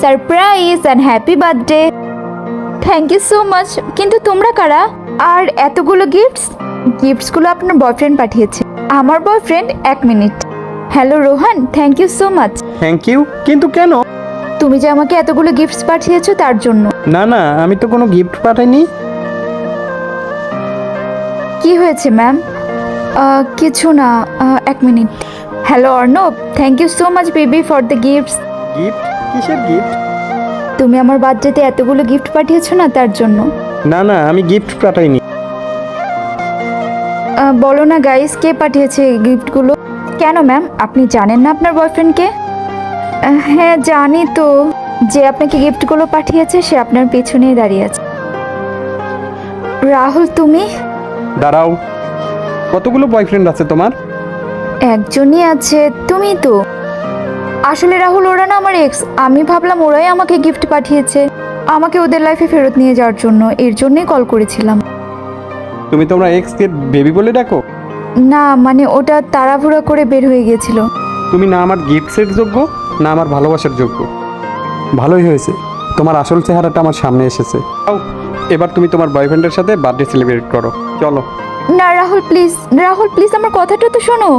Surprise and happy birthday. Thank you so much. কিন্তু তোমরা কারা? আর এতগুলো গিফটসগুলো আপনার বয়ফ্রেন্ড পাঠিয়েছে। আমার বয়ফ্রেন্ড? 1 মিনিট। Hello Rohan, thank you so much. Thank you? কিন্তু কেন? তুমি যে আমাকে এতগুলো গিফটস পাঠিয়েছো তার জন্য। না না, আমি তো কোনো গিফট পাঠাইনি। কি হয়েছে ম্যাম? কিছু না, 1 মিনিট। Hello Arnab, thank you so much baby for the gifts. Gift? কিসের গিফট? তুমি আমার বার্থডেতে এতগুলো গিফট পাঠিয়েছো না তার জন্য। না না, আমি গিফট পাঠাইনি। বলো না গাইস, কে পাঠিয়েছে এই গিফটগুলো? কেন ম্যাম, আপনি জানেন না আপনার বয়ফ্রেন্ডকে? হ্যাঁ জানি তো। যে আপনাকে গিফটগুলো পাঠিয়েছে সে আপনার পেছনেই দাঁড়িয়ে আছে। রাহুল তুমি? দাঁড়াও, কতগুলো বয়ফ্রেন্ড আছে তোমার? একজনই আছে, তুমি তো। আসলে রাহুল ওরা না আমার এক্স। আমি ভাবলাম ওরাই আমাকে গিফট পাঠিয়েছে আমাকে ওদের লাইফে ফেরত নিয়ে যাওয়ার জন্য, এর জন্যই কল করেছিলাম। তুমি তোমরা এক্সকে বেবি বলে ডাকো? না মানে ওটা তাড়াহুড়া করে বের হয়ে গেছিল। তুমি না আমার গিফট সেট যোগ্য, না আমার ভালোবাসার যোগ্য। ভালোই হয়েছে, তোমার আসল চেহারাটা আমার সামনে এসেছে। আও, এবার তুমি তোমার বয়ফ্রেন্ডের সাথে বার্থডে সেলিব্রেট করো, চলো। না রাহুল প্লিজ, রাহুল প্লিজ আমার কথাটা তো শোনো।